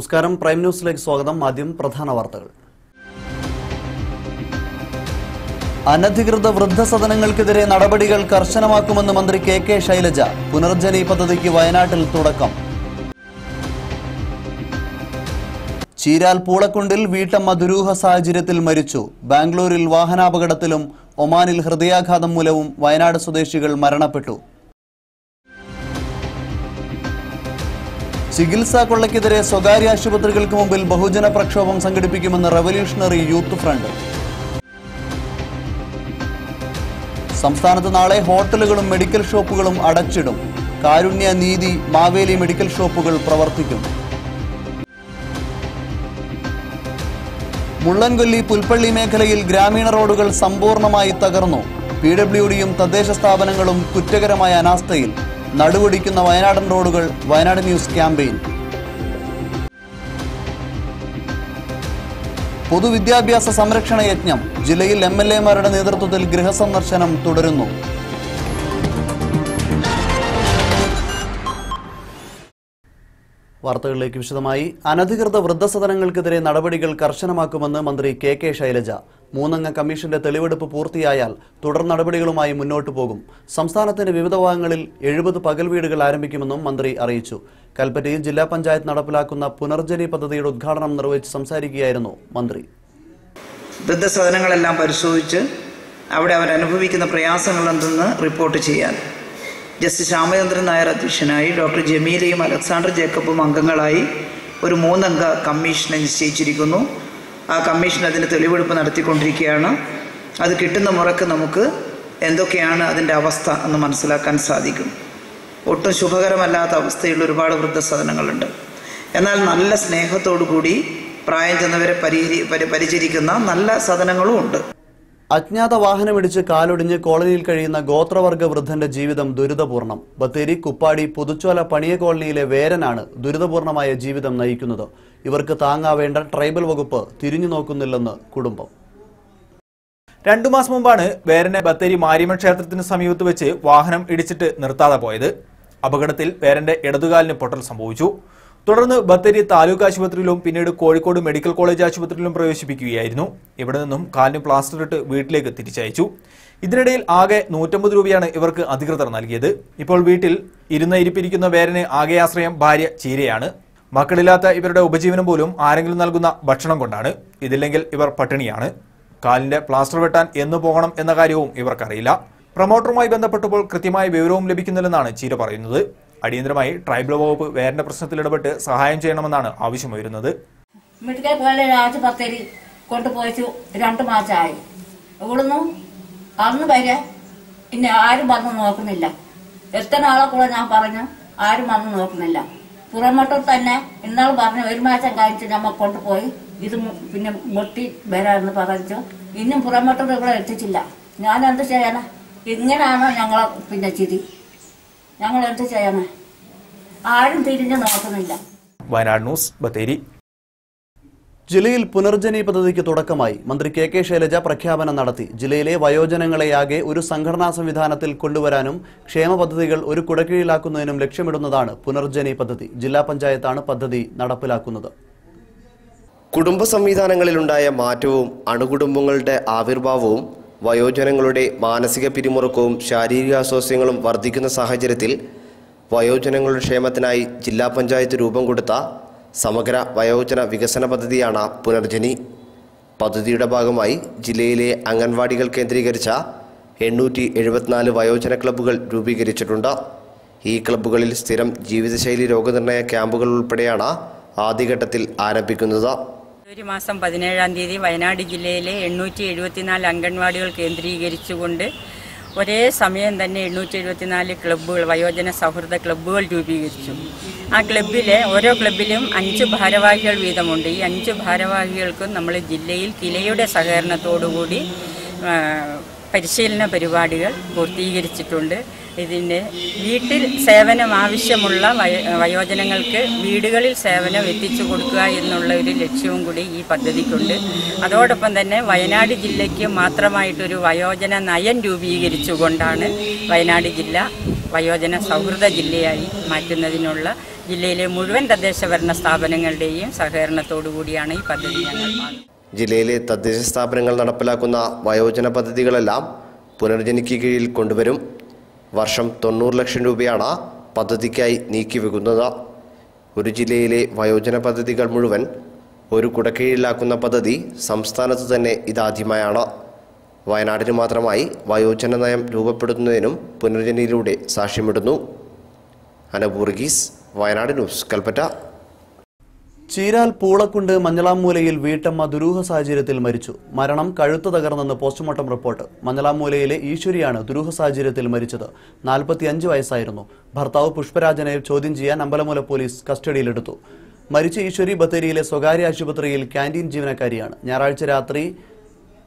നമസ്കാരം, പ്രൈം ന്യൂസിലേക്ക് സ്വാഗതം. ആദ്യം പ്രധാന വാർത്തകൾ. അനധികൃത വൃദ്ധസദനങ്ങൾക്കെതിരെ നടപടികൾ കർശനമാക്കുമെന്ന് മന്ത്രി കെ ശൈലജ. പുനർജനി പദ്ധതിക്ക് വയനാട്ടിൽ തുടക്കം. ചീരാൽ പൂളക്കുണ്ടിൽ വീട്ടമ്മ ദുരൂഹ സാഹചര്യത്തിൽ മരിച്ചു. ബാംഗ്ലൂരിൽ വാഹനാപകടത്തിലും ഒമാനിൽ ഹൃദയാഘാതം മൂലവും വയനാട് സ്വദേശികൾ മരണപ്പെട്ടു. ചികിത്സാ കൊള്ളയ്ക്കെതിരെ സ്വകാര്യ ആശുപത്രികൾക്ക് മുമ്പിൽ ബഹുജന പ്രക്ഷോഭം സംഘടിപ്പിക്കുമെന്ന് റവല്യൂഷണറി യൂത്ത് ഫ്രണ്ട്. സംസ്ഥാനത്ത് നാളെ ഹോട്ടലുകളും മെഡിക്കൽ ഷോപ്പുകളും അടച്ചിടും. കാരുണ്യ, നീതി, മാവേലി മെഡിക്കൽ ഷോപ്പുകൾ പ്രവർത്തിക്കും. മുള്ളൻകൊല്ലി പുൽപ്പള്ളി മേഖലയിൽ ഗ്രാമീണ റോഡുകൾ സമ്പൂർണ്ണമായി തകർന്നു. PWDയും തദ്ദേശ സ്ഥാപനങ്ങളും കുറ്റകരമായ അനാസ്ഥയിൽ. നടുവൊടിക്കുന്ന വയനാടൻ റോഡുകൾ. Wayanad news campaign. പൊതുവിദ്യാഭ്യാസ സംരക്ഷണ യജ്ഞം. ജില്ലയിൽ MLAമാരുടെ നേതൃത്വത്തിൽ ഗൃഹസന്ദർശനം തുടരുന്നു. വാർത്തകളിലേക്ക് വിശദമായി. അനധികൃത വൃദ്ധസദനങ്ങൾക്കെതിരെ നടപടികൾ കർശനമാക്കുമെന്ന് മന്ത്രി കെ ശൈലജ. 3-അംഗ കമ്മീഷന്റെ തെളിവെടുപ്പ് പൂർത്തിയായാൽ തുടർ നടപടികളുമായി മുന്നോട്ടു പോകും. സംസ്ഥാനത്തിന്റെ വിവിധ ഭാഗങ്ങളിൽ 70 പകൽ വീടുകൾ ആരംഭിക്കുമെന്നും മന്ത്രി അറിയിച്ചു. കൽപ്പറ്റയിൽ ജില്ലാ പഞ്ചായത്ത് നടപ്പിലാക്കുന്ന പുനർജനി പദ്ധതിയുടെ ഉദ്ഘാടനം നിർവഹിച്ച് സംസാരിക്കുകയായിരുന്നു മന്ത്രി. വൃദ്ധസദനങ്ങളെല്ലാം പരിശോധിച്ച് അവിടെ അവരനുഭവിക്കുന്ന പ്രയാസങ്ങൾ എന്തെന്ന് റിപ്പോർട്ട് ചെയ്യാൻ ജസ്റ്റിസ് ശ്യാമചന്ദ്രൻ നായർ അധ്യക്ഷനായി ഡോക്ടർ ജമീലയും അലക്സാണ്ടർ ജേക്കബും അംഗങ്ങളായി ഒരു 3-അംഗ കമ്മീഷനെ നിശ്ചയിച്ചിരിക്കുന്നു. ആ കമ്മീഷൻ അതിന് തെളിവെടുപ്പ് നടത്തിക്കൊണ്ടിരിക്കുകയാണ്. അത് കിട്ടുന്ന മുറക്ക് നമുക്ക് എന്തൊക്കെയാണ് അതിൻ്റെ അവസ്ഥ എന്ന് മനസ്സിലാക്കാൻ സാധിക്കും. ഒട്ടും ശുഭകരമല്ലാത്ത അവസ്ഥയുള്ള ഒരുപാട് വൃദ്ധസദനങ്ങളുണ്ട്. എന്നാൽ നല്ല സ്നേഹത്തോടു കൂടി പ്രായം ചെന്നവരെ പരിചരിക്കുന്ന നല്ല സദനങ്ങളും ഉണ്ട്. അജ്ഞാത വാഹനമിടിച്ച് കാലൊടിഞ്ഞ് കോളനിയിൽ കഴിയുന്ന ഗോത്രവർഗ വൃദ്ധന്റെ ജീവിതം ദുരിതപൂർണം. ബത്തേരി, കുപ്പാടി, പുതുച്ചോല പണിയ കോളനിയിലെ വേരനാണ് ദുരിതപൂർണമായ ജീവിതം നയിക്കുന്നത്. ഇവർക്ക് താങ്ങാവേണ്ട ട്രൈബൽ വകുപ്പ് തിരിഞ്ഞു നോക്കുന്നില്ലെന്ന് കുടുംബം. 2 മാസം മുമ്പാണ് വേരനെ ബത്തേരി മാരിയമ്മൻ ക്ഷേത്രത്തിന് സമീപത്ത് വെച്ച് വാഹനം ഇടിച്ചിട്ട് നിർത്താതെ പോയത്. അപകടത്തിൽ വേരന്റെ ഇടതുകാലിന് പൊട്ടൽ സംഭവിച്ചു. തുടർന്ന് ബത്തേരി താലൂക്ക് ആശുപത്രിയിലും പിന്നീട് കോഴിക്കോട് മെഡിക്കൽ കോളേജ് ആശുപത്രിയിലും പ്രവേശിപ്പിക്കുകയായിരുന്നു. ഇവിടെ നിന്നും കാലിന് പ്ലാസ്റ്റർ ഇട്ട് വീട്ടിലേക്ക് തിരിച്ചയച്ചു. ഇതിനിടയിൽ ആകെ 150 രൂപയാണ് ഇവർക്ക് അധികൃതർ നൽകിയത്. ഇപ്പോൾ വീട്ടിൽ ഇരിപ്പിരിക്കുന്ന വേരന് ആകെ ആശ്രയം ഭാര്യ ചീരയാണ്. മക്കളില്ലാത്ത ഇവരുടെ ഉപജീവനം പോലും ആരെങ്കിലും നൽകുന്ന ഭക്ഷണം കൊണ്ടാണ്. ഇതില്ലെങ്കിൽ ഇവർ പട്ടിണിയാണ്. കാലിന്റെ പ്ലാസ്റ്റർ വെട്ടാൻ എന്ന് പോകണം എന്ന കാര്യവും ഇവർക്കറിയില്ല. പ്രൊമോട്ടറുമായി ബന്ധപ്പെട്ടപ്പോൾ കൃത്യമായ വിവരവും ലഭിക്കുന്നില്ലെന്നാണ് ചീര പറയുന്നത്. അടിയന്തരമായി ട്രൈബൽ വകുപ്പ് വേരന്റെ പ്രശ്നത്തിൽ ഇടപെട്ട് സഹായം ചെയ്യണമെന്നാണ് ആവശ്യമുയരുന്നത്. മെഡിക്കൽ കോളേജ് ആശുപത്രി കൊണ്ടുപോയിച്ചു 2 മാസമായി. ഇവിടുന്ന് അന്ന് വരെ ഇനി ആരും വന്ന് നോക്കുന്നില്ല. എത്ര നാളെ കൂടെ ഞാൻ പറഞ്ഞു, ആരും വന്ന് നോക്കുന്നില്ല. പുറമോട്ടൂർ തന്നെ ഇന്നാൾ പറഞ്ഞു 1 മാസം കഴിച്ച് നമ്മൾ കൊണ്ടുപോയി ഇത് പിന്നെ മുട്ടി വരാമെന്ന് പറഞ്ഞു. ഇന്നും പുറമോട്ടൂർ ഇവിടെ എത്തിച്ചില്ല. ഞാൻ എന്ത് ചെയ്യാനാ? ഇങ്ങനെയാണോ ഞങ്ങളെ പിന്നെ ചിരി? ഞങ്ങൾ എന്ത് ചെയ്യാനാ? ആരും തിരിഞ്ഞു നോക്കുന്നില്ല. വയനാട് ന്യൂസ്, ബത്തേരി. ജില്ലയിൽ പുനർജനി പദ്ധതിക്ക് തുടക്കമായി. മന്ത്രി കെ ശൈലജ പ്രഖ്യാപനം നടത്തി. ജില്ലയിലെ വയോജനങ്ങളെയാകെ ഒരു സംഘടനാ സംവിധാനത്തിൽ കൊണ്ടുവരാനും ക്ഷേമ പദ്ധതികൾ ഒരു കുടക്കീഴിലാക്കുന്നതിനും ലക്ഷ്യമിടുന്നതാണ് പുനർജനി പദ്ധതി. ജില്ലാ പഞ്ചായത്താണ് പദ്ധതി നടപ്പിലാക്കുന്നത്. കുടുംബ സംവിധാനങ്ങളിലുണ്ടായ മാറ്റവും അണുകുടുംബങ്ങളുടെ ആവിർഭാവവും വയോജനങ്ങളുടെ മാനസിക പിരിമുറുക്കവും ശാരീരിക അസ്വാസ്ഥ്യങ്ങളും വർദ്ധിക്കുന്ന സാഹചര്യത്തിൽ വയോജനങ്ങളുടെ ക്ഷേമത്തിനായി ജില്ലാ പഞ്ചായത്ത് രൂപം കൊടുത്ത സമഗ്ര വയോജന വികസന പദ്ധതിയാണ് പുനർജനി. പദ്ധതിയുടെ ഭാഗമായി ജില്ലയിലെ അംഗൻവാടികൾ കേന്ദ്രീകരിച്ച 874 വയോജന ക്ലബ്ബുകൾ രൂപീകരിച്ചിട്ടുണ്ട്. ഈ ക്ലബ്ബുകളിൽ സ്ഥിരം ജീവിതശൈലി രോഗനിർണയ ക്യാമ്പുകൾ ഉൾപ്പെടെയാണ് ആദ്യഘട്ടത്തിൽ ആരംഭിക്കുന്നത്. ഒരു മാസം 17-ാം തീയതി വയനാട് ജില്ലയിലെ 874 അംഗൻവാടികൾ കേന്ദ്രീകരിച്ചുകൊണ്ട് ഒരേ സമയം തന്നെ 874 ക്ലബ്ബുകൾ, വയോജന സൗഹൃദ ക്ലബ്ബുകൾ രൂപീകരിച്ചു. ആ ക്ലബ്ബിലെ ഓരോ ക്ലബ്ബിലും 5 ഭാരവാഹികൾ വീതമുണ്ട്. ഈ 5 ഭാരവാഹികൾക്കും നമ്മൾ ജില്ലയിൽ കിലയുടെ സഹകരണത്തോടുകൂടി പരിശീലന പരിപാടികൾ പൂർത്തീകരിച്ചിട്ടുണ്ട്. ഇതിൻ്റെ വീട്ടിൽ സേവനം ആവശ്യമുള്ള വയോജനങ്ങൾക്ക് വീടുകളിൽ സേവനം എത്തിച്ചു കൊടുക്കുക എന്നുള്ള ഒരു ലക്ഷ്യവും കൂടി ഈ പദ്ധതിക്കുണ്ട്. അതോടൊപ്പം തന്നെ വയനാട് ജില്ലയ്ക്ക് മാത്രമായിട്ടൊരു വയോജന നയം രൂപീകരിച്ചുകൊണ്ടാണ് വയനാട് ജില്ല വയോജന സൗഹൃദ ജില്ലയായി മാറ്റുന്നതിനുള്ള ജില്ലയിലെ മുഴുവൻ തദ്ദേശഭരണ സ്ഥാപനങ്ങളുടെയും സഹകരണത്തോടു കൂടിയാണ് ഈ പദ്ധതി ഞങ്ങൾ. ജില്ലയിലെ തദ്ദേശ സ്ഥാപനങ്ങൾ നടപ്പിലാക്കുന്ന വയോജന പദ്ധതികളെല്ലാം പുനർജനിക്ക് കീഴിൽ കൊണ്ടുവരും. വർഷം 90 ലക്ഷം രൂപയാണ് പദ്ധതിക്കായി നീക്കിവെക്കുന്നത്. ഒരു ജില്ലയിലെ വയോജന പദ്ധതികൾ മുഴുവൻ ഒരു കുടക്കീഴിലാക്കുന്ന പദ്ധതി സംസ്ഥാനത്ത് തന്നെ ഇതാദ്യമായാണ്. വയനാടിന് മാത്രമായി വയോജന നയം രൂപപ്പെടുത്തുന്നതിനും പുനർജനിയിലൂടെ സാക്ഷ്യമിടുന്നു. അനബൂർഗീസ്, വയനാട് ന്യൂസ്, കൽപ്പറ്റ. ചീരാൽ പൂളക്കുണ്ട് മഞ്ഞളാംമൂലയിൽ വീട്ടമ്മ ദുരൂഹ സാഹചര്യത്തിൽ മരിച്ചു. മരണം കഴുത്ത് തകർന്നെന്ന് പോസ്റ്റ്മോർട്ടം റിപ്പോർട്ട്. മഞ്ഞളാംമൂലയിലെ ഈശ്വരിയാണ് ദുരൂഹ സാഹചര്യത്തിൽ മരിച്ചത്. 45 വയസ്സായിരുന്നു. ഭർത്താവ് പുഷ്പരാജനെ ചോദ്യം ചെയ്യാൻ അമ്പലമൂല പോലീസ് കസ്റ്റഡിയിലെടുത്തു. മരിച്ച ഈശ്വരി ബത്തേരിയിലെ സ്വകാര്യ ആശുപത്രിയിൽ ക്യാന്റീൻ ജീവനക്കാരിയാണ്. ഞായറാഴ്ച രാത്രി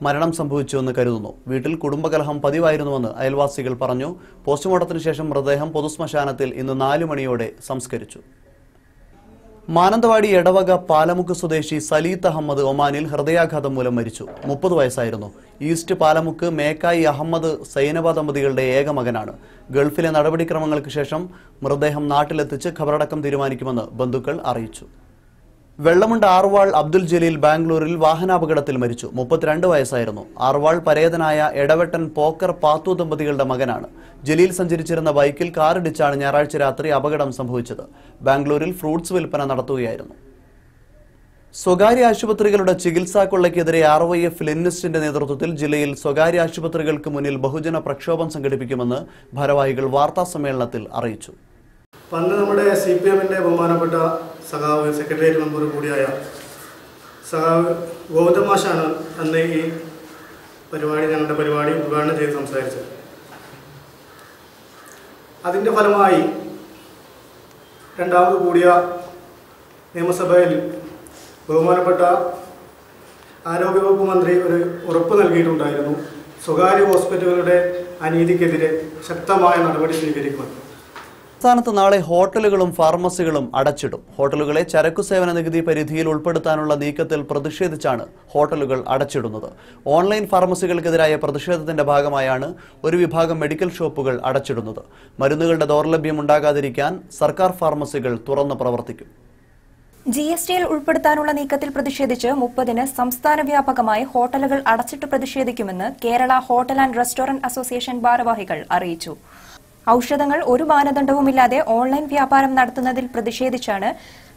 മരണം സംഭവിച്ചുവെന്ന് കരുതുന്നു. വീട്ടിൽ കുടുംബകലഹം പതിവായിരുന്നുവെന്ന് അയൽവാസികൾ പറഞ്ഞു. പോസ്റ്റ്മോർട്ടത്തിന് ശേഷം മൃതദേഹം പൊതുശ്മശാനത്തിൽ ഇന്ന് 4 മണിയോടെ സംസ്കരിച്ചു. മാനന്തവാടി എടവക പാലമുക്ക് സ്വദേശി സലീത്ത് അഹമ്മദ് ഒമാനിൽ ഹൃദയാഘാതം മൂലം മരിച്ചു. 30 വയസ്സായിരുന്നു. ഈസ്റ്റ് പാലമുക്ക് മേക്കായി അഹമ്മദ് സൈനബ ദമ്പതികളുടെ ഏക മകനാണ്. ഗൾഫിലെ നടപടിക്രമങ്ങൾക്ക് ശേഷം മൃതദേഹം നാട്ടിലെത്തിച്ച് ഖബറടക്കം തീരുമാനിക്കുമെന്ന് ബന്ധുക്കൾ അറിയിച്ചു. വെള്ളമുണ്ട് ആർവാൾ അബ്ദുൽ ജലീൽ ബാംഗ്ലൂരിൽ വാഹനാപകടത്തിൽ മരിച്ചു. 32 വയസ്സായിരുന്നു. ആർവാൾ പരേതനായ എടവെട്ടൻ പോക്കർ പാത്തു ദമ്പതികളുടെ മകനാണ്. ജലീൽ സഞ്ചരിച്ചിരുന്ന ബൈക്കിൽ കാറിടിച്ചാണ് ഞായറാഴ്ച രാത്രി അപകടം സംഭവിച്ചത്. ബാംഗ്ലൂരിൽ ഫ്രൂട്ട്സ് വിൽപ്പന നടത്തുകയായിരുന്നു. സ്വകാര്യ ആശുപത്രികളുടെ ചികിത്സാ കൊള്ളയ്ക്കെതിരെ RYF ലെനിനിസ്റ്റിന്റെ നേതൃത്വത്തിൽ ജില്ലയിൽ സ്വകാര്യ ആശുപത്രികൾക്ക് മുന്നിൽ ബഹുജന പ്രക്ഷോഭം സംഘടിപ്പിക്കുമെന്ന് ഭാരവാഹികൾ വാർത്താസമ്മേളനത്തിൽ അറിയിച്ചു. പണ്ട് നമ്മുടെ CPM-ന്റെ ബഹുമാനപ്പെട്ട സഖാവ് സെക്രട്ടേറിയറ്റ് മെമ്പർ കൂടിയായ സഖാവ് ഗോവിന്ദമാഷാണ് അന്ന് ഈ ഞങ്ങളുടെ പരിപാടി ഉദ്ഘാടനം ചെയ്ത് സംസാരിച്ചത്. അതിൻ്റെ ഫലമായി രണ്ടാമത് കൂടിയ നിയമസഭയിൽ ബഹുമാനപ്പെട്ട ആരോഗ്യവകുപ്പ് മന്ത്രി ഒരു ഉറപ്പ് നൽകിയിട്ടുണ്ടായിരുന്നു. സ്വകാര്യ ഹോസ്പിറ്റലുകളുടെ അനീതിക്കെതിരെ ശക്തമായ നടപടി സ്വീകരിക്കുമെന്ന്. സംസ്ഥാനത്ത് നാളെ ഹോട്ടലുകളും ഫാർമസികളും അടച്ചിടും. ഹോട്ടലുകളെ ചരക്കു സേവന നികുതി പരിധിയിൽ ഉൾപ്പെടുത്താനുള്ള നീക്കത്തിൽ പ്രതിഷേധിച്ചാണ് ഹോട്ടലുകൾ അടച്ചിടുന്നത്. ഓൺലൈൻ ഫാർമസികൾക്കെതിരായ പ്രതിഷേധത്തിന്റെ ഭാഗമായാണ് ഒരു വിഭാഗം മെഡിക്കൽ ഷോപ്പുകൾ അടച്ചിടുന്നത്. മരുന്നുകളുടെ ദൗർലഭ്യം ഉണ്ടാകാതിരിക്കാൻ സർക്കാർ ഫാർമസികൾ തുറന്ന് പ്രവർത്തിക്കും. GSTയിൽ ഉൾപ്പെടുത്താനുള്ള നീക്കത്തിൽ പ്രതിഷേധിച്ച് 30-ന് സംസ്ഥാന വ്യാപകമായി ഹോട്ടലുകൾ അടച്ചിട്ട് പ്രതിഷേധിക്കുമെന്ന് Kerala hotel and restaurant association ഭാരവാഹികൾ അറിയിച്ചു. ഔഷധങ്ങൾ ഒരു മാനദണ്ഡവുമില്ലാതെ ഓൺലൈൻ വ്യാപാരം നടത്തുന്നതിൽ പ്രതിഷേധിച്ചാണ്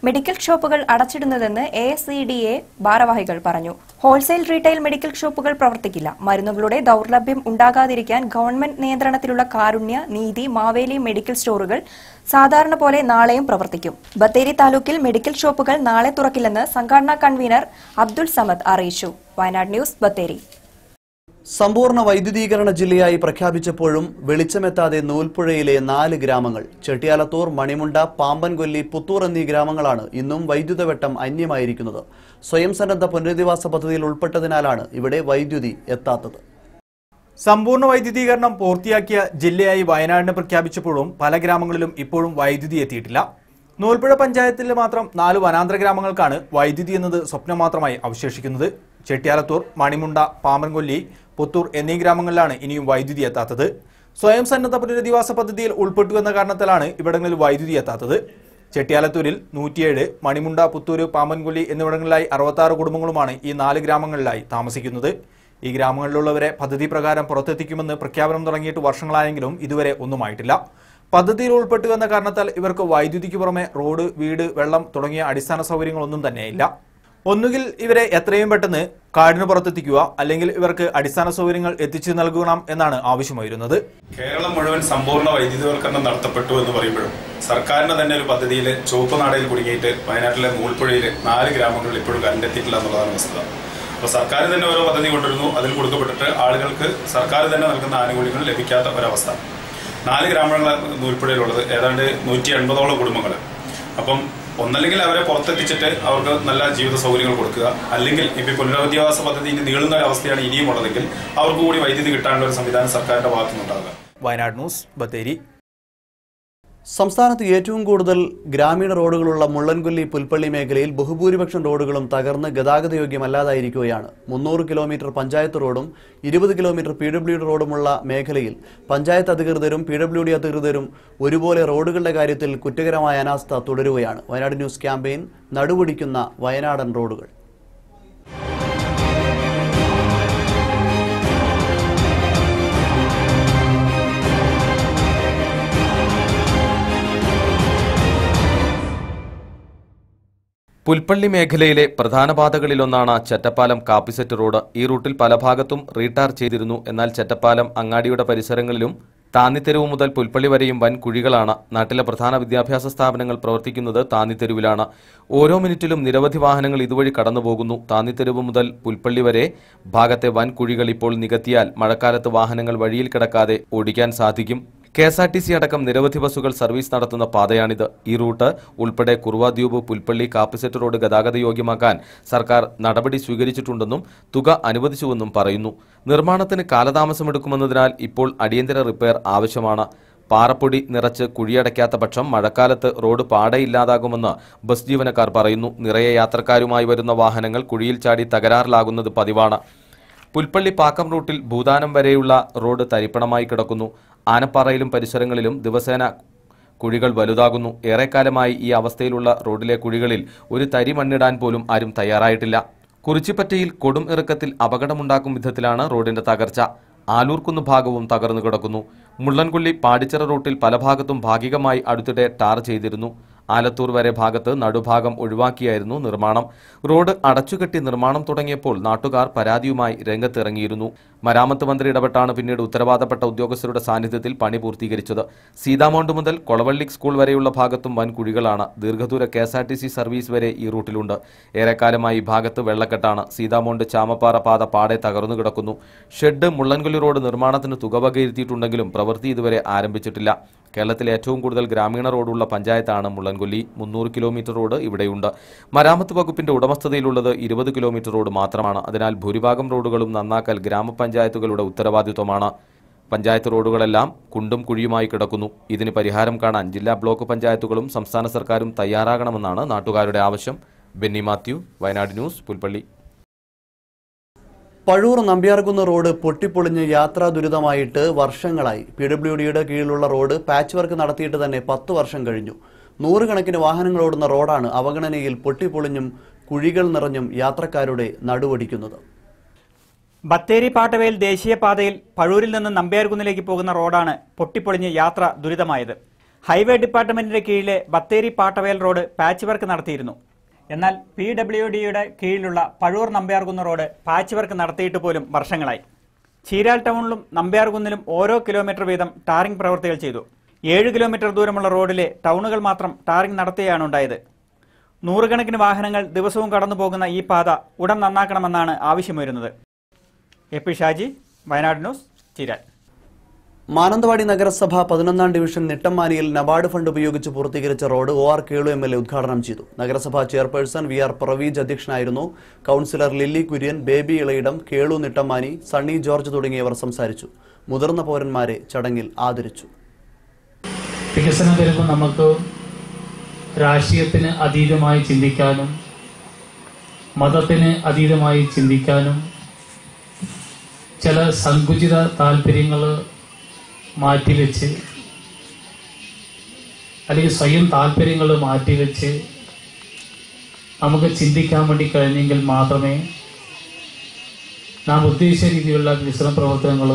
മെഡിക്കൽ ഷോപ്പുകൾ അടച്ചിടുന്നതെന്ന് ASCDA ഭാരവാഹികൾ പറഞ്ഞു. ഹോൾസെയിൽ റീറ്റെയിൽ മെഡിക്കൽ ഷോപ്പുകൾ പ്രവർത്തിക്കില്ല. മരുന്നുകളുടെ ദൗർലഭ്യം ഉണ്ടാകാതിരിക്കാൻ ഗവൺമെന്റ് നിയന്ത്രണത്തിലുള്ള കാരുണ്യ, നീതി, മാവേലി മെഡിക്കൽ സ്റ്റോറുകൾ സാധാരണ പോലെ നാളെയും പ്രവർത്തിക്കും. ബത്തേരി താലൂക്കിൽ മെഡിക്കൽ ഷോപ്പുകൾ നാളെ തുറക്കില്ലെന്ന് സംഘടനാ കൺവീനർ അബ്ദുൾ സമദ് അറിയിച്ചു. വയനാട് ന്യൂസ്, ബത്തേരി. സമ്പൂർണ്ണ വൈദ്യുതീകരണ ജില്ലയായി പ്രഖ്യാപിച്ചപ്പോഴും വെളിച്ചമെത്താതെ നൂൽപ്പുഴയിലെ 4 ഗ്രാമങ്ങൾ ചെട്ടിയാലത്തൂർ, മണിമുണ്ട, പാമ്പൻകൊല്ലി, പുത്തൂർ എന്നീ ഗ്രാമങ്ങളാണ് ഇന്നും വൈദ്യുത വെട്ടം അന്യമായിരിക്കുന്നത്. സ്വയം സന്നദ്ധ പുനരധിവാസ പദ്ധതിയിൽ ഉൾപ്പെട്ടതിനാലാണ് ഇവിടെ വൈദ്യുതി എത്താത്തത്. സമ്പൂർണ്ണ വൈദ്യുതീകരണം പൂർത്തിയാക്കിയ ജില്ലയായി വയനാടിനെ പ്രഖ്യാപിച്ചപ്പോഴും പല ഗ്രാമങ്ങളിലും ഇപ്പോഴും വൈദ്യുതി എത്തിയിട്ടില്ല. നൂൽപ്പുഴ പഞ്ചായത്തിലെ മാത്രം 4 വനാന്തര ഗ്രാമങ്ങൾക്കാണ് വൈദ്യുതി എന്നത് സ്വപ്നം മാത്രമായി അവശേഷിക്കുന്നത്. ചെട്ടിയാലത്തൂർ, മണിമുണ്ട, പാമ്പൻകൊല്ലി, പുത്തൂർ എന്നീ ഗ്രാമങ്ങളിലാണ് ഇനിയും വൈദ്യുതി എത്താത്തത്. സ്വയം സന്നദ്ധ പുനരധിവാസ പദ്ധതിയിൽ ഉൾപ്പെട്ടു എന്ന കാരണത്താലാണ് ഇവിടങ്ങളിൽ വൈദ്യുതി എത്താത്തത്. ചെട്ടിയാലത്തൂരിൽ 107, മണിമുണ്ട, പുത്തൂർ, പാമ്പൻകൊല്ലി എന്നിവിടങ്ങളിലായി 66 കുടുംബങ്ങളുമാണ് ഈ 4 ഗ്രാമങ്ങളിലായി താമസിക്കുന്നത്. ഈ ഗ്രാമങ്ങളിലുള്ളവരെ പദ്ധതി പ്രകാരം പുറത്തെത്തിക്കുമെന്ന് പ്രഖ്യാപനം തുടങ്ങിയിട്ട് വർഷങ്ങളായെങ്കിലും ഇതുവരെ ഒന്നുമായിട്ടില്ല. പദ്ധതിയിൽ ഉൾപ്പെട്ടു എന്ന കാരണത്താൽ ഇവർക്ക് വൈദ്യുതിക്ക് പുറമെ റോഡ്, വീട്, വെള്ളം തുടങ്ങിയ അടിസ്ഥാന സൗകര്യങ്ങളൊന്നും തന്നെയില്ല. ഒന്നുകിൽ ഇവരെ എത്രയും പെട്ടെന്ന് കാടിന് പുറത്തെത്തിക്കുക, അല്ലെങ്കിൽ ഇവർക്ക് അടിസ്ഥാന സൗകര്യങ്ങൾ എത്തിച്ചു നൽകണം എന്നാണ് ആവശ്യമായിരുന്നത്. കേരളം മുഴുവൻ സമ്പൂർണ്ണ വൈദ്യുതീകരണം നടത്തപ്പെട്ടു എന്ന് പറയുമ്പോഴും സർക്കാരിന്റെ തന്നെ ഒരു പദ്ധതിയിൽ ചുവപ്പ് നാടയിൽ കുടുങ്ങിയിട്ട് വയനാട്ടിലെ നൂൽപ്പുഴയിൽ 4 ഗ്രാമങ്ങളിൽ ഇപ്പോഴും കറണ്ട് എത്തിയിട്ടില്ല എന്നുള്ളതാണ് വസ്തുത. അപ്പോൾ സർക്കാർ തന്നെ ഓരോ പദ്ധതി കൊണ്ടുവരുന്നു, അതിൽ കൊടുക്കപ്പെട്ടിട്ട് ആളുകൾക്ക് സർക്കാർ തന്നെ നൽകുന്ന ആനുകൂല്യങ്ങൾ ലഭിക്കാത്ത ഒരവസ്ഥ. 4 ഗ്രാമങ്ങളാണ് നൂൽപ്പുഴയിലുള്ളത്, ഏതാണ്ട് 180ഓളം കുടുംബങ്ങൾ. അപ്പം ഒന്നല്ലെങ്കിൽ അവരെ പുറത്തെത്തിച്ചിട്ട് അവർക്ക് നല്ല ജീവിത സൗകര്യങ്ങൾ കൊടുക്കുക, അല്ലെങ്കിൽ ഇപ്പോൾ പുനരധിവാസ പദ്ധതി നീളുന്ന ഒരു അവസ്ഥയാണ് ഇനിയും ഉള്ളതെങ്കിൽ അവർക്ക് കൂടി വൈദ്യുതി കിട്ടാനുള്ള ഒരു സംവിധാനം സർക്കാരിന്റെ ഭാഗത്തുനിന്നുണ്ടാകുക. വയനാട് ന്യൂസ് ബത്തേരി. സംസ്ഥാനത്ത് ഏറ്റവും കൂടുതൽ ഗ്രാമീണ റോഡുകളുള്ള മുള്ളൻകൊല്ലി പുൽപ്പള്ളി മേഖലയിൽ ബഹുഭൂരിപക്ഷം റോഡുകളും തകർന്ന് ഗതാഗതയോഗ്യമല്ലാതായിരിക്കുകയാണ്. 300 കിലോമീറ്റർ പഞ്ചായത്ത് റോഡും 20 കിലോമീറ്റർ PWD റോഡുമുള്ള മേഖലയിൽ പഞ്ചായത്ത് അധികൃതരും PWD അധികൃതരും ഒരുപോലെ റോഡുകളുടെ കാര്യത്തിൽ കുറ്റകരമായ അനാസ്ഥ തുടരുകയാണ്. വയനാട് ന്യൂസ് ക്യാമ്പയിൻ നടുവൊടിക്കുന്ന വയനാടൻ റോഡുകൾ. പുൽപ്പള്ളി മേഖലയിലെ പ്രധാന പാതകളിലൊന്നാണ് ചെറ്റപ്പാലം കാപ്പിസെറ്റ് റോഡ്. ഈ റൂട്ടിൽ പല ഭാഗത്തും റീടാർ ചെയ്തിരുന്നു. എന്നാൽ ചെറ്റപ്പാലം അങ്ങാടിയുടെ പരിസരങ്ങളിലും താന്നിത്തെരുവ് മുതൽ പുൽപ്പള്ളി വരെയും വൻ കുഴികളാണ്. നാട്ടിലെ പ്രധാന വിദ്യാഭ്യാസ സ്ഥാപനങ്ങൾ പ്രവർത്തിക്കുന്നത് താന്നിത്തെരുവിലാണ്. ഓരോ മിനിറ്റിലും നിരവധി വാഹനങ്ങൾ ഇതുവഴി കടന്നുപോകുന്നു. താന്നിത്തെരുവ് മുതൽ പുൽപ്പള്ളി വരെ ഭാഗത്തെ വൻ കുഴികൾ ഇപ്പോൾ നികത്തിയാൽ മഴക്കാലത്ത് വാഹനങ്ങൾ വഴിയിൽ കിടക്കാതെ ഓടിക്കാൻ സാധിക്കും. KSRTC അടക്കം നിരവധി ബസ്സുകൾ സർവീസ് നടത്തുന്ന പാതയാണിത്. ഈ റൂട്ട് ഉൾപ്പെടെ കുറുവാദ്വീപ് പുൽപ്പള്ളി കാപ്പിസെറ്റ് റോഡ് ഗതാഗതയോഗ്യമാക്കാൻ സർക്കാർ നടപടി സ്വീകരിച്ചിട്ടുണ്ടെന്നും തുക അനുവദിച്ചുവെന്നും പറയുന്നു. നിർമ്മാണത്തിന് കാലതാമസമെടുക്കുമെന്നതിനാൽ ഇപ്പോൾ അടിയന്തര റിപ്പയർ ആവശ്യമാണ്. പാറപ്പൊടി നിറച്ച് കുഴിയടയ്ക്കാത്ത പക്ഷം മഴക്കാലത്ത് റോഡ് പാടെ ഇല്ലാതാകുമെന്ന് ബസ് ജീവനക്കാർ പറയുന്നു. നിറയെ യാത്രക്കാരുമായി വരുന്ന വാഹനങ്ങൾ കുഴിയിൽ ചാടി തകരാറിലാകുന്നത് പതിവാണ്. പുൽപ്പള്ളി പാക്കം റൂട്ടിൽ ഭൂതാനം വരെയുള്ള റോഡ് തരിപ്പണമായി കിടക്കുന്നു. ആനപ്പാറയിലും പരിസരങ്ങളിലും ദിവസേന കുഴികൾ വലുതാകുന്നു. ഏറെക്കാലമായി ഈ അവസ്ഥയിലുള്ള റോഡിലെ കുഴികളിൽ ഒരു തരി മണ്ണിടാൻ പോലും ആരും തയ്യാറായിട്ടില്ല. കുറിച്ചിപ്പറ്റയിൽ കൊടും ഇറക്കത്തിൽ അപകടമുണ്ടാക്കും വിധത്തിലാണ് റോഡിന്റെ തകർച്ച. ആലൂർക്കുന്ന് ഭാഗവും തകർന്നു കിടക്കുന്നു. മുള്ളൻകൊല്ലി പാടിച്ചിറ റൂട്ടിൽ പല ഭാഗത്തും ഭാഗികമായി അടുത്തിടെ ടാർ ചെയ്തിരുന്നു. ആലത്തൂർ വരെ ഭാഗത്ത് നടുഭാഗം ഒഴിവാക്കിയായിരുന്നു നിർമ്മാണം. റോഡ് അടച്ചുകെട്ടി നിർമ്മാണം തുടങ്ങിയപ്പോൾ നാട്ടുകാർ പരാതിയുമായി രംഗത്തിറങ്ങിയിരുന്നു. മരാമത്ത് മന്ത്രി ഇടപെട്ടാണ് പിന്നീട് ഉത്തരവാദപ്പെട്ട ഉദ്യോഗസ്ഥരുടെ സാന്നിധ്യത്തിൽ പണി പൂർത്തീകരിച്ചത്. സീതാമൗണ്ട് മുതൽ കൊളവള്ളി സ്കൂൾ വരെയുള്ള ഭാഗത്തും വൻ കുഴികളാണ്. ദീർഘദൂര KSRTC സർവീസ് വരെ ഈ റൂട്ടിലുണ്ട്. ഏറെക്കാലമായി ഈ ഭാഗത്ത് വെള്ളക്കെട്ടാണ്. സീതാമൗണ്ട് ചാമപ്പാറ പാത പാടെ തകർന്നു കിടക്കുന്നു. ഷെഡ് മുള്ളൻകൊല്ലി റോഡ് നിർമ്മാണത്തിന് തുക വകയിരുത്തിയിട്ടുണ്ടെങ്കിലും പ്രവൃത്തി ഇതുവരെ ആരംഭിച്ചിട്ടില്ല. കേരളത്തിലെ ഏറ്റവും കൂടുതൽ ഗ്രാമീണ റോഡുള്ള പഞ്ചായത്താണ് മുള്ളൻകൊല്ലി. 300 കിലോമീറ്റർ റോഡ് ഇവിടെയുണ്ട്. മരാമത്ത് വകുപ്പിന്റെ ഉടമസ്ഥതയിലുള്ളത് 20 കിലോമീറ്റർ റോഡ് മാത്രമാണ്. അതിനാൽ ഭൂരിഭാഗം റോഡുകളും നന്നാക്കൽ ഗ്രാമപഞ്ചായത്തുകളുടെ ഉത്തരവാദിത്വമാണ്. പഞ്ചായത്ത് റോഡുകളെല്ലാം കുണ്ടും കുഴിയുമായി കിടക്കുന്നു. ഇതിന് പരിഹാരം കാണാൻ ജില്ലാ ബ്ലോക്ക് പഞ്ചായത്തുകളും സംസ്ഥാന സർക്കാരും തയ്യാറാകണമെന്നാണ് നാട്ടുകാരുടെ ആവശ്യം. ബെന്നി മാത്യു, വയനാട് ന്യൂസ്, പുൽപ്പള്ളി. പഴൂർ നമ്പ്യാർകുന്ന് റോഡ് പൊട്ടിപ്പൊളിഞ്ഞ് യാത്രാ ദുരിതമായിട്ട് വർഷങ്ങളായി. PWDയുടെ കീഴിലുള്ള റോഡ് പാച്ച് വർക്ക് നടത്തിയിട്ട് തന്നെ 10 വർഷം കഴിഞ്ഞു. 100 കണക്കിന് വാഹനങ്ങൾ ഓടുന്ന റോഡാണ് അവഗണനയിൽ പൊട്ടിപ്പൊളിഞ്ഞും കുഴികൾ നിറഞ്ഞും യാത്രക്കാരുടെ നടുവൊടിക്കുന്നത്. ബത്തേരി പാട്ടവേൽ ദേശീയപാതയിൽ പഴൂരിൽ നിന്ന് നമ്പ്യാർകുന്നിലേക്ക് പോകുന്ന റോഡാണ് പൊട്ടിപ്പൊളിഞ്ഞ് യാത്ര ദുരിതമായത്. ഹൈവേ ഡിപ്പാർട്ട്മെന്റിന്റെ കീഴിലെ ബത്തേരി പാട്ടവേൽ റോഡ് പാച്ച് വർക്ക് നടത്തിയിരുന്നു. എന്നാൽ PWDയുടെ കീഴിലുള്ള Pazhoor Nambiarkunnu road patch work നടത്തിയിട്ട് പോലും വർഷങ്ങളായി. ചീരാൽ ടൗണിലും നമ്പ്യാർകുന്നിലും ഓരോ കിലോമീറ്റർ വീതം ടാറിംഗ് പ്രവൃത്തികൾ ചെയ്തു. 7 കിലോമീറ്റർ ദൂരമുള്ള റോഡിലെ ടൗണുകൾ മാത്രം ടാറിംഗ് നടത്തുകയാണ് ഉണ്ടായത്. 100 കണക്കിന് വാഹനങ്ങൾ ദിവസവും കടന്നു പോകുന്ന ഈ പാത ഉടൻ നന്നാക്കണമെന്നാണ് ആവശ്യമുയരുന്നത്. AP Shaji, Wayanad news, Cheeral. മാനന്തവാടി നഗരസഭ 11ാം ഡിവിഷൻ നിട്ടമ്മാനിയിൽ നബാർഡ് ഫണ്ട് ഉപയോഗിച്ച് പൂർത്തീകരിച്ച റോഡ് OR കേളു MLA ഉദ്ഘാടനം ചെയ്തു. നഗരസഭാ ചെയർപേഴ്സൺ VR പ്രവീജ് അധ്യക്ഷനായിരുന്നു. കൌൺസിലർ ലില്ലി കുര്യൻ, ബേബി ഇളയിടം, കേളു നിട്ടമ്മാനി, സണ്ണി ജോർജ് തുടങ്ങിയവർ സംസാരിച്ചു. മുതിർന്ന പൗരന്മാരെ ചടങ്ങിൽ ആദരിച്ചു. വികസനം വരുമ്പോൾ നമുക്ക് രാഷ്ട്രീയത്തിന് അതീതമായി ചിന്തിക്കാനും മതത്തിന് അതീതമായി ചിന്തിക്കാനും ചില സങ്കുചിത താല്പര്യങ്ങൾ മാറ്റിവെച്ച് അല്ലെങ്കിൽ സ്വയം താല്പര്യങ്ങൾ മാറ്റിവെച്ച് നമുക്ക് ചിന്തിക്കാൻ വേണ്ടി കഴിഞ്ഞെങ്കിൽ മാത്രമേ നാം ഉദ്ദേശിച്ച രീതിയിലുള്ള വികസന പ്രവർത്തനങ്ങൾ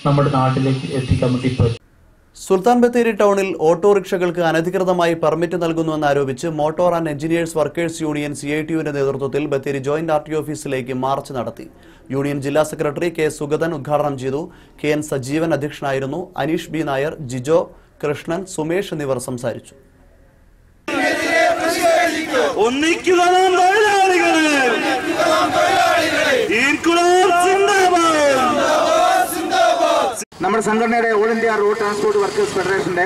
നമ്മുടെ നാട്ടിലേക്ക് എത്തിക്കാൻ വേണ്ടി പറ്റും. സുൽത്താൻ ബത്തേരി ടൗണിൽ ഓട്ടോറിക്ഷകൾക്ക് അനധികൃതമായി പെർമിറ്റ് നൽകുന്നുവെന്നാരോപിച്ച് motor and engineers workers union CITUവിന്റെ നേതൃത്വത്തിൽ ബത്തേരി ജോയിന്റ് RTO ഓഫീസിലേക്ക് മാർച്ച് നടത്തി. യൂണിയൻ ജില്ലാ സെക്രട്ടറി K. സുഗതൻ ഉദ്ഘാടനം ചെയ്തു. KN സജീവൻ അധ്യക്ഷനായിരുന്നു. അനീഷ് B. നായർ, ജിജോ, കൃഷ്ണൻ, സുമേഷ് എന്നിവർ സംസാരിച്ചു. നമ്മുടെ സംഘടനയുടെ all India road transport workers ഫെഡറേഷന്റെ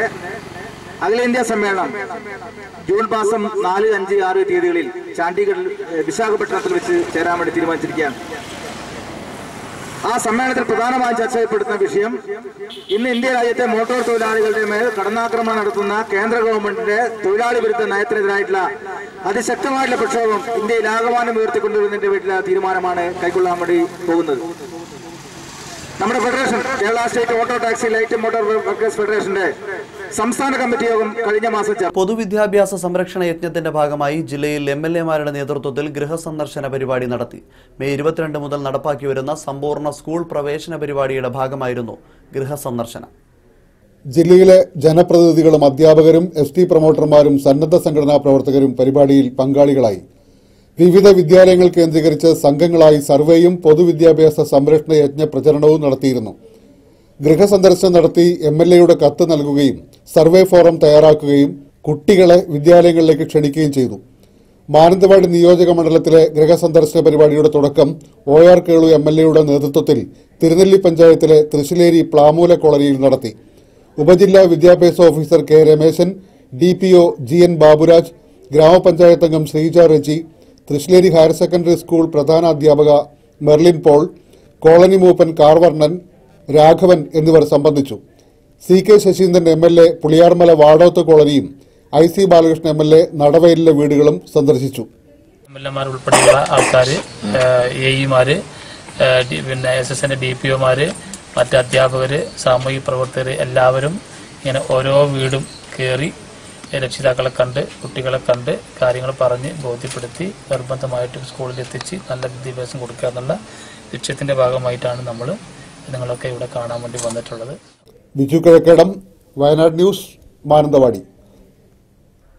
അഖിലേന്ത്യാ സമ്മേളനം ജൂൺ മാസം 4, 5, 6 തീയതികളിൽ ചണ്ഡീഗഡ് വിശാഖപട്ടണത്തിൽ വെച്ച് ചേരാൻ വേണ്ടി തീരുമാനിച്ചിരിക്കുകയാണ്. ആ സമ്മേളനത്തിൽ പ്രധാനമായും ചർച്ച ചെയ്യപ്പെടുന്ന വിഷയം ഇന്ന് ഇന്ത്യ രാജ്യത്തെ മോട്ടോർ തൊഴിലാളികളുടെ മേൽ കടന്നാക്രമണം നടത്തുന്ന കേന്ദ്ര ഗവൺമെന്റിന്റെ തൊഴിലാളി വിരുദ്ധ നയത്തിനെതിരായിട്ടുള്ള അതിശക്തമായിട്ടുള്ള പ്രക്ഷോഭം ഇന്ത്യയിൽ ആകമാനം ഉയർത്തിക്കൊണ്ടുവരുന്നതിന്റെ വീട്ടിലെ തീരുമാനമാണ് കൈക്കൊള്ളാൻ വേണ്ടി പോകുന്നത്. നമ്മുടെ federation Kerala state auto taxi light motor workers ഫെഡറേഷന്റെ സംസ്ഥാന കമ്മിറ്റി യോഗം കഴിഞ്ഞ മാസം പൊതുവിദ്യാഭ്യാസ സംരക്ഷണ യജ്ഞത്തിന്റെ ഭാഗമായി ജില്ലയിൽ MLA-മാരുടെ നേതൃത്വത്തിൽ ഗൃഹസന്ദർശന പരിപാടി നടത്തി. മെയ് 22 മുതൽ നടപ്പാക്കി വരുന്ന സമ്പൂർണ്ണ സ്കൂൾ പ്രവേശന പരിപാടിയുടെ ഭാഗമായിരുന്നു ഗൃഹസന്ദർശനം. ജില്ലയിലെ ജനപ്രതിനിധികളും അധ്യാപകരും ST പ്രൊമോട്ടർമാരും സന്നദ്ധ സംഘടനാ പ്രവർത്തകരും പരിപാടിയിൽ പങ്കാളികളായി. വിവിധ വിദ്യാലയങ്ങൾ കേന്ദ്രീകരിച്ച് സംഘങ്ങളായി സർവേയും പൊതുവിദ്യാഭ്യാസ സംരക്ഷണ യജ്ഞ പ്രചരണവും നടത്തിയിരുന്നു. ഗൃഹസന്ദർശനം നടത്തി MLA-യുടെ കത്ത് നൽകുകയും സർവേ ഫോറം തയ്യാറാക്കുകയും കുട്ടികളെ വിദ്യാലയങ്ങളിലേക്ക് ക്ഷണിക്കുകയും ചെയ്തു. മാനന്തവാടി നിയോജക മണ്ഡലത്തിലെ ഗൃഹസന്ദർശന പരിപാടിയുടെ തുടക്കം OR കേളു MLA-യുടെ നേതൃത്വത്തിൽ തിരുനെല്ലി പഞ്ചായത്തിലെ തൃശ്ശിലേരി പ്ലാമൂല കോളനിയിൽ നടത്തി. ഉപജില്ലാ വിദ്യാഭ്യാസ officer K. Rameshan, DPO GN Baburaj, ഗ്രാമപഞ്ചായത്ത് അംഗം Sreeja Reji, Thrissilery higher secondary school പ്രധാന അധ്യാപക മെർലിൻ പോൾ, കോളനി മൂപ്പൻ കാർവർണ്ണൻ, രാഘവൻ എന്നിവർ സംബന്ധിച്ചു. CK Saseendran MLA Puliyarmala വാടോത്ത് കോളനിയും IC Balakrishnan MLA നടവയലിലെ വീടുകളും സന്ദർശിച്ചു. MLA-മാർ ഉൾപ്പെടെയുള്ള ആൾക്കാർ, AE-മാർ, പിന്നെ SSN DPO-മാർ, മറ്റ് അധ്യാപകർ, സാമൂഹിക പ്രവർത്തകർ എല്ലാവരും ഇങ്ങനെ ഓരോ വീടും കയറി രക്ഷിതാക്കളെ കണ്ട് കുട്ടികളെ കണ്ട് കാര്യങ്ങൾ പറഞ്ഞ് ബോധ്യപ്പെടുത്തി നിർബന്ധമായിട്ട് സ്കൂളിൽ എത്തിച്ച് നല്ല വിദ്യാഭ്യാസം കൊടുക്കുക എന്നുള്ള ലക്ഷ്യത്തിന്റെ ഭാഗമായിട്ടാണ് നമ്മൾ നിങ്ങളൊക്കെ ഇവിടെ കാണാൻ വേണ്ടി വന്നിട്ടുള്ളത്. ബിജു കിഴക്കേടം, വയനാട് ന്യൂസ്, മാനന്തവാടി.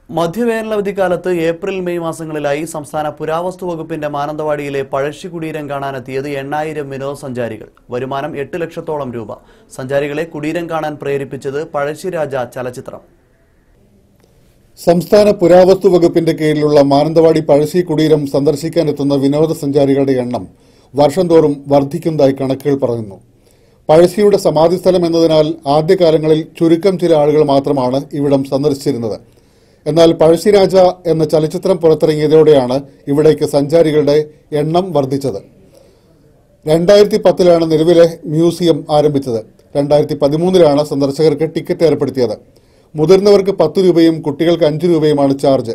മധ്യവേനലവധിക്കാലത്ത് ഏപ്രിൽ മെയ് മാസങ്ങളിലായി സംസ്ഥാന പുരാവസ്തു വകുപ്പിന്റെ മാനന്തവാടിയിലെ പഴശ്ശി കുടീരം കാണാനെത്തിയത് 8000 വിനോദസഞ്ചാരികൾ. വരുമാനം 8 ലക്ഷത്തോളം രൂപ. സഞ്ചാരികളെ കുടീരം കാണാൻ പ്രേരിപ്പിച്ചത് പഴശ്ശിരാജ ചലച്ചിത്രം. സംസ്ഥാന പുരാവസ്തു വകുപ്പിന്റെ കീഴിലുള്ള മാനന്തവാടി പഴശ്ശി കുടീരം സന്ദർശിക്കാനെത്തുന്ന വിനോദസഞ്ചാരികളുടെ എണ്ണം വർഷം തോറും വർദ്ധിക്കുന്നതായി കണക്കുകൾ പറയുന്നു. പഴശ്ശിയുടെ സമാധിസ്ഥലം എന്നതിനാൽ ആദ്യകാലങ്ങളിൽ ചുരുക്കം ചില ആളുകൾ മാത്രമാണ് ഇവിടം സന്ദർശിച്ചിരുന്നത്. എന്നാൽ പഴശ്ശിരാജ എന്ന ചലച്ചിത്രം പുറത്തിറങ്ങിയതോടെയാണ് ഇവിടേക്ക് സഞ്ചാരികളുടെ എണ്ണം വർദ്ധിച്ചത്. 2010-ലാണ് നിലവിലെ മ്യൂസിയം ആരംഭിച്ചത്. 2013-ലാണ് സന്ദർശകർക്ക് ടിക്കറ്റ് ഏർപ്പെടുത്തിയത്. മുതിർന്നവർക്ക് 10 രൂപയും കുട്ടികൾക്ക് 5 രൂപയുമാണ് ചാർജ്.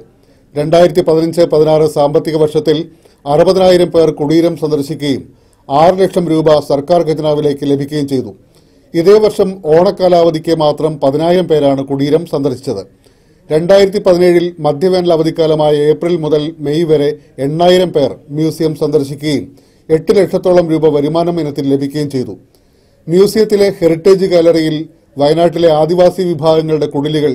2015-16 സാമ്പത്തിക വർഷത്തിൽ 60,000 പേർ കുടീരം സന്ദർശിക്കുകയും 6 ലക്ഷം രൂപ സർക്കാർ ഖജനാവിലേക്ക് ലഭിക്കുകയും ചെയ്തു. ഇതേ വർഷം ഓണക്കാലാവധിക്ക് മാത്രം 10,000 പേരാണ് കുടീരം സന്ദർശിച്ചത്. 2017-ൽ മധ്യവേനൽ അവധിക്കാലമായ ഏപ്രിൽ മുതൽ മെയ് വരെ 8,000 പേർ മ്യൂസിയം സന്ദർശിക്കുകയും 8 ലക്ഷത്തോളം രൂപ വരുമാനം ഇനത്തിൽ ലഭിക്കുകയും ചെയ്തു. മ്യൂസിയത്തിലെ ഹെറിറ്റേജ് ഗാലറിയിൽ വയനാട്ടിലെ ആദിവാസി വിഭാഗങ്ങളുടെ കുടിലുകൾ,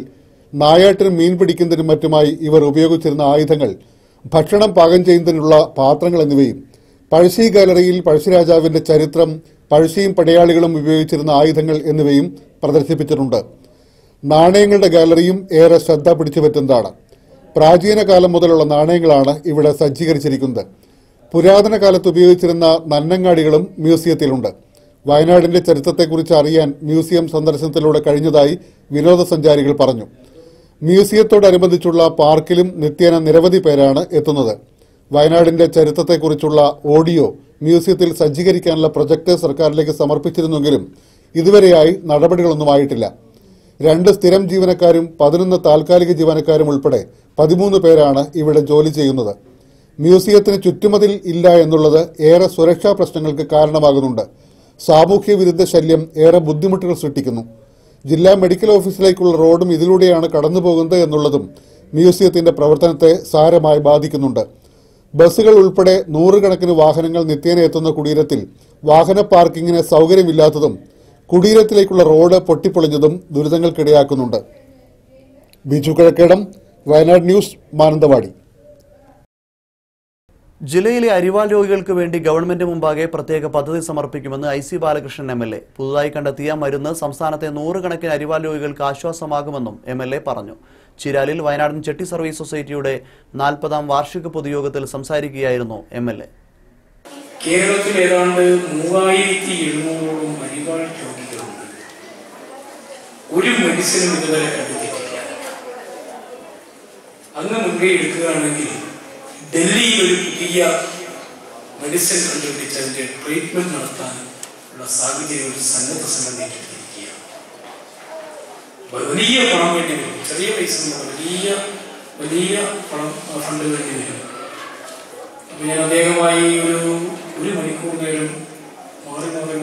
നായാട്ടിനും മീൻ പിടിക്കുന്നതിനും മറ്റുമായി ഇവർ ഉപയോഗിച്ചിരുന്ന ആയുധങ്ങൾ, ഭക്ഷണം പാകം ചെയ്യുന്നതിനുള്ള പാത്രങ്ങൾ എന്നിവയും, പഴശ്ശി ഗാലറിയിൽ പഴശ്ശിരാജാവിന്റെ ചരിത്രം, പഴശ്ശിയും പടയാളികളും ഉപയോഗിച്ചിരുന്ന ആയുധങ്ങൾ എന്നിവയും പ്രദർശിപ്പിച്ചിട്ടുണ്ട്. നാണയങ്ങളുടെ ഗാലറിയും ഏറെ ശ്രദ്ധ പിടിച്ചുപറ്റുന്നതാണ്. പ്രാചീന കാലം മുതലുള്ള നാണയങ്ങളാണ് ഇവിടെ സജ്ജീകരിച്ചിരിക്കുന്നത്. പുരാതന കാലത്ത് ഉപയോഗിച്ചിരുന്ന നന്നങ്ങാടികളും മ്യൂസിയത്തിലുണ്ട്. വയനാടിന്റെ ചരിത്രത്തെക്കുറിച്ച് അറിയാൻ മ്യൂസിയം സന്ദർശനത്തിലൂടെ കഴിഞ്ഞതായി വിനോദസഞ്ചാരികൾ പറഞ്ഞു. മ്യൂസിയത്തോടനുബന്ധിച്ചുള്ള പാർക്കിലും നിത്യേന നിരവധി പേരാണ് എത്തുന്നത്. വയനാടിന്റെ ചരിത്രത്തെക്കുറിച്ചുള്ള ഓഡിയോ മ്യൂസിയത്തിൽ സജ്ജീകരിക്കാനുള്ള പ്രൊജക്ട് സർക്കാരിലേക്ക് സമർപ്പിച്ചിരുന്നെങ്കിലും ഇതുവരെയായി നടപടികളൊന്നുമായിട്ടില്ല. 2 സ്ഥിരം ജീവനക്കാരും 11 താൽക്കാലിക ജീവനക്കാരും ഉൾപ്പെടെ 13 പേരാണ് ഇവിടെ ജോലി ചെയ്യുന്നത്. മ്യൂസിയത്തിന് ചുറ്റുമതിൽ ഇല്ല എന്നുള്ളത് ഏറെ സുരക്ഷാ പ്രശ്നങ്ങൾക്ക് കാരണമാകുന്നുണ്ട്. സാമൂഹ്യ വിരുദ്ധ ശല്യം ഏറെ ബുദ്ധിമുട്ടുകൾ സൃഷ്ടിക്കുന്നു. ജില്ലാ മെഡിക്കൽ ഓഫീസിലേക്കുള്ള റോഡും ഇതിലൂടെയാണ് കടന്നുപോകുന്നത് എന്നുള്ളതും മ്യൂസിയത്തിന്റെ പ്രവർത്തനത്തെ സാരമായി ബാധിക്കുന്നുണ്ട്. ബസ്സുകൾ ഉൾപ്പെടെ 100 കണക്കിന് വാഹനങ്ങൾ നിത്യേന എത്തുന്ന കുടീരത്തിൽ വാഹന പാർക്കിങ്ങിന് സൗകര്യമില്ലാത്തതും കുടീരത്തിലേക്കുള്ള റോഡ് പൊട്ടിപ്പൊളിഞ്ഞതും ദുരിതങ്ങൾക്കിടയാക്കുന്നുണ്ട്. ബിജു കിഴക്കേടം, വയനാട് ന്യൂസ്, മാനന്തവാടി. ജില്ലയിലെ അരിവാൾ രോഗികൾക്ക് വേണ്ടി ഗവൺമെന്റ് മുമ്പാകെ പ്രത്യേക പദ്ധതി സമർപ്പിക്കുമെന്ന് IC ബാലകൃഷ്ണൻ MLA. പുതുതായി കണ്ടെത്തിയ മരുന്ന് സംസ്ഥാനത്തെ 100 കണക്കിന് അരിവാൾ രോഗികൾക്ക് ആശ്വാസമാകുമെന്നും MLA പറഞ്ഞു. ചിരാലിൽ വയനാടൻ ചെട്ടി സർവീസ് സൊസൈറ്റിയുടെ 40ാം വാർഷിക പൊതുയോഗത്തിൽ സംസാരിക്കുകയായിരുന്നു MLA. കേരളത്തിൽ ഏതാണ്ട് 3700ഓളം അരിവാൾ രോഗികളുണ്ട്. ഒരു മെഡിസിനും ഇതുവരെ കണ്ടെത്തിയിട്ടില്ല. അങ്ങ് മുൻകൈ എടുക്കുകയാണെങ്കിൽ ഡൽഹിയിൽ ഒരു പുതിയ മെഡിസിൻ കണ്ടുപിടിച്ച് അതിന്റെ ട്രീറ്റ്മെന്റ് നടത്താൻ ഉള്ള സാഹചര്യം ഒരു സന്നദ്ധ സംഘടന ഏറ്റെടുത്തിരിക്കുകയാണ്. വലിയ പണം വേണ്ടി വരും, ചെറിയ പൈസ വലിയ പണം ഫണ്ട് വേണ്ടി വരും. അപ്പോൾ ഞാൻ അദ്ദേഹമായി ഒരു മണിക്കൂർ നേരം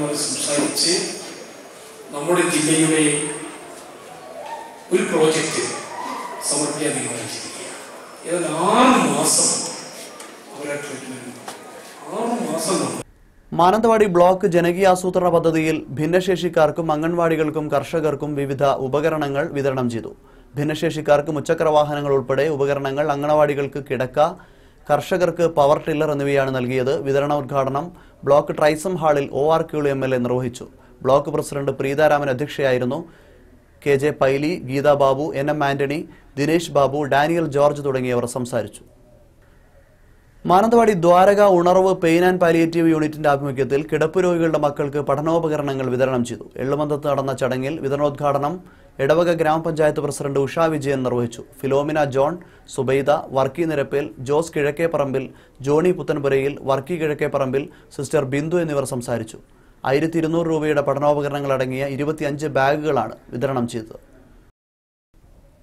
മാറി സംസാരിച്ച് നമ്മുടെ ജില്ലയുടെ ഒരു പ്രോജക്റ്റ് സമർപ്പിക്കാൻ തീരുമാനിച്ചിരിക്കുകയാണ്. ഏതാണ്ട് 6 മാസം അവരുടെ ട്രീറ്റ്മെന്റ് 6 മാസം കൊണ്ട്. മാനന്തവാടി ബ്ലോക്ക് ജനകീയാസൂത്രണ പദ്ധതിയിൽ ഭിന്നശേഷിക്കാർക്കും അംഗൻവാടികൾക്കും കർഷകർക്കും വിവിധ ഉപകരണങ്ങൾ വിതരണം ചെയ്തു. ഭിന്നശേഷിക്കാർക്ക് മുച്ചക്ര വാഹനങ്ങൾ ഉൾപ്പെടെ ഉപകരണങ്ങൾ, അംഗനവാടികൾക്ക് കിടക്ക, കർഷകർക്ക് പവർ ടില്ലർ എന്നിവയാണ് നൽകിയത്. വിതരണോദ്ഘാടനം ബ്ലോക്ക് ട്രൈസം ഹാളിൽ OR ക്യൂളി MLA നിർവഹിച്ചു. ബ്ലോക്ക് പ്രസിഡന്റ് പ്രീതാരാമൻ അധ്യക്ഷയായിരുന്നു. KJ പൈലി, ഗീതാ ബാബു, NM ആന്റണി, ദിനേശ് ബാബു, ഡാനിയൽ ജോർജ് തുടങ്ങിയവർ സംസാരിച്ചു. മാനന്തവാടി ദ്വാരക ഉണർവ് പെയിൻ ആൻഡ് പാലിയേറ്റീവ് യൂണിറ്റിന്റെ ആഭിമുഖ്യത്തിൽ കിടപ്പ് രോഗികളുടെ മക്കൾക്ക് പഠനോപകരണങ്ങൾ വിതരണം ചെയ്തു. എള്ളുമന്തത്ത് നടന്ന ചടങ്ങിൽ വിതരണോദ്ഘാടനം എടവക ഗ്രാമപഞ്ചായത്ത് പ്രസിഡന്റ് ഉഷ വിജയൻ നിർവഹിച്ചു. Philomena John, Subaida, Varkey Nirappel, Jose Kizhakkeparambil, Johnny Puthenpurayil, Varkey Kizhakkeparambil, sister Bindu എന്നിവർ സംസാരിച്ചു. 1200 രൂപയുടെ പഠനോപകരണങ്ങൾ അടങ്ങിയ 25 ബാഗുകളാണ് വിതരണം ചെയ്തത്.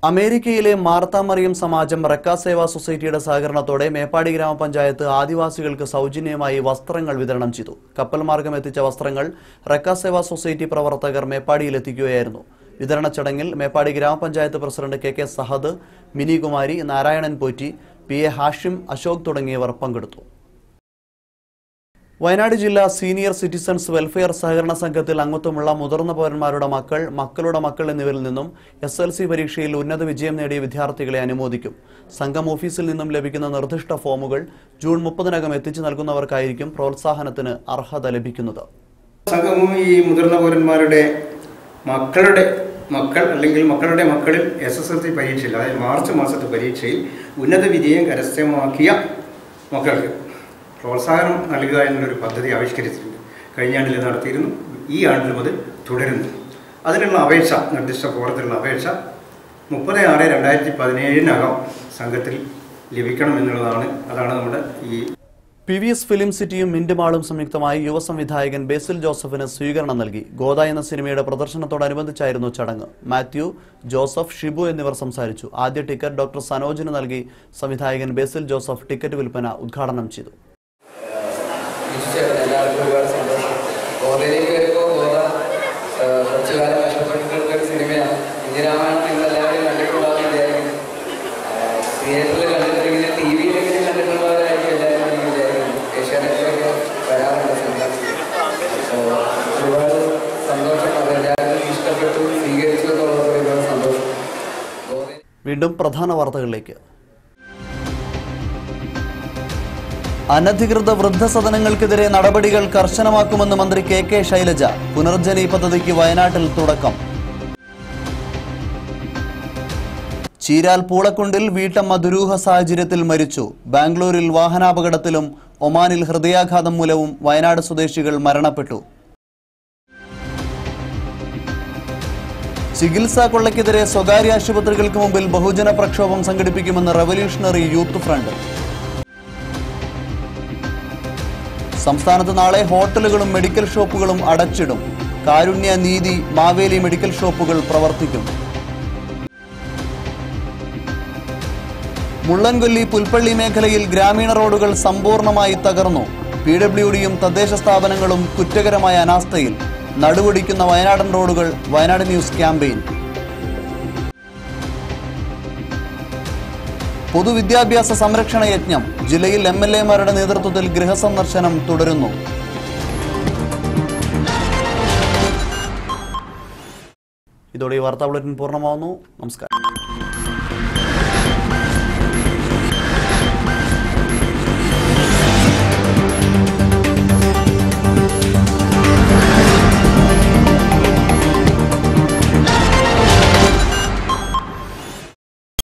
അമേരിക്കയിലെ മാർത്ത മറിയം സമാജം റെക്ക സേവാ സൊസൈറ്റിയുടെ സഹകരണത്തോടെ മേപ്പാടി ഗ്രാമപഞ്ചായത്ത് ആദിവാസികൾക്ക് സൗജന്യമായി വസ്ത്രങ്ങൾ വിതരണം ചെയ്തു. കപ്പൽ മാർഗം എത്തിച്ച വസ്ത്രങ്ങൾ റെക്ക സേവാ സൊസൈറ്റി പ്രവർത്തകർ മേപ്പാടിയിൽ എത്തിക്കുകയായിരുന്നു. വിതരണ ചടങ്ങിൽ മേപ്പാടി ഗ്രാമപഞ്ചായത്ത് president KK Sahad, Minikumari, Narayanan Potti, PA Hashim, Ashok തുടങ്ങിയവർ പങ്കെടുത്തു. വയനാട് ജില്ലാ സീനിയർ സിറ്റിസൺസ് വെൽഫെയർ സഹകരണ സംഘത്തിൽ അംഗത്വമുള്ള മുതിർന്ന പൗരന്മാരുടെ മക്കൾ, മക്കളുടെ മക്കൾ എന്നിവരിൽ നിന്നും SLC പരീക്ഷയിൽ ഉന്നത വിജയം നേടിയ വിദ്യാർത്ഥികളെ അനുമോദിക്കും. സംഘം ഓഫീസിൽ നിന്നും ലഭിക്കുന്ന നിർദ്ദിഷ്ട ഫോമുകൾ ജൂൺ 30-നകം എത്തിച്ചു നൽകുന്നവർക്കായിരിക്കും പ്രോത്സാഹനത്തിന് അർഹത ലഭിക്കുന്നത്. സംഘവും ഈ മുതിർന്ന പൗരന്മാരുടെ മക്കൾ അല്ലെങ്കിൽ മക്കളുടെ മക്കളിൽ SSLC പരീക്ഷയിൽ, അതായത് മാർച്ച് മാസത്തെ പരീക്ഷയിൽ ഉന്നത വിജയം കരസ്ഥമാക്കിയ മക്കൾക്ക് പ്രോത്സാഹനം നൽകുക എന്നൊരു പദ്ധതി ആവിഷ്കരിച്ചിട്ടുണ്ട്. കഴിഞ്ഞ ആണ്ടിൽ നടത്തിയിരുന്നു, ഈ ആണ്ടിലും അത് തുടരുന്നു. അതിനുള്ള അപേക്ഷ, നിർദ്ദിഷ്ട ഫോറത്തിലുള്ള അപേക്ഷ 30/6/2017 സംഘത്തിൽ ലഭിക്കണം എന്നുള്ളതാണ്. അതാണ് നമ്മുടെ ഈ PVS ഫിലിം സിറ്റിയും മിന്റ് മാളും സംയുക്തമായി യുവ സംവിധായകൻ ബേസിൽ ജോസഫിന് സ്വീകരണം നൽകി. ഗോദ എന്ന സിനിമയുടെ പ്രദർശനത്തോടനുബന്ധിച്ചായിരുന്നു ചടങ്ങ്. മാത്യു, ജോസഫ്, ഷിബു എന്നിവർ സംസാരിച്ചു. ആദ്യ ടിക്കറ്റ് ഡോക്ടർ സനോജിന് നൽകി സംവിധായകൻ ബേസിൽ ജോസഫ് ടിക്കറ്റ് വിൽപ്പന ഉദ്ഘാടനം ചെയ്തു. വീണ്ടും പ്രധാന വാർത്തകളിലേക്ക്. അനധികൃത വൃദ്ധസദനങ്ങൾക്കെതിരെ നടപടികൾ കർശനമാക്കുമെന്ന് മന്ത്രി KK ശൈലജ. പുനർജനി പദ്ധതിക്ക് വയനാട്ടിൽ തുടക്കം. ചീരാൽ പൂളക്കുണ്ടിൽ വീട്ടമ്മ ദുരൂഹ സാഹചര്യത്തിൽ മരിച്ചു. ബാംഗ്ലൂരിൽ വാഹനാപകടത്തിലും ഒമാനിൽ ഹൃദയാഘാതം മൂലവും വയനാട് സ്വദേശികൾ മരണപ്പെട്ടു. ചികിത്സാ കൊള്ളയ്ക്കെതിരെ സ്വകാര്യ ആശുപത്രികൾക്ക് മുമ്പിൽ ബഹുജന പ്രക്ഷോഭം സംഘടിപ്പിക്കുമെന്ന് റവല്യൂഷണറി യൂത്ത് ഫ്രണ്ട്. സംസ്ഥാനത്ത് നാളെ ഹോട്ടലുകളും മെഡിക്കൽ ഷോപ്പുകളും അടച്ചിടും. കാരുണ്യ, നീതി, മാവേലി മെഡിക്കൽ ഷോപ്പുകൾ പ്രവർത്തിക്കും. മുള്ളൻകൊല്ലി, പുൽപ്പള്ളി മേഖലയിൽ ഗ്രാമീണ റോഡുകൾ സമ്പൂർണ്ണമായി തകർന്നു. PWDയും തദ്ദേശ സ്ഥാപനങ്ങളും കുറ്റകരമായ അനാസ്ഥയിൽ. നടുവൊടിക്കുന്ന വയനാടൻ റോഡുകൾ. Wayanad news campaign. പൊതുവിദ്യാഭ്യാസ സംരക്ഷണ യജ്ഞം. ജില്ലയിൽ MLA-മാരുടെ നേതൃത്വത്തിൽ ഗൃഹസന്ദർശനം തുടരുന്നു. ഇതോടെ ഈ വാർത്താ ബുള്ളറ്റിൻ പൂർണ്ണമാവുന്നു. നമസ്കാരം.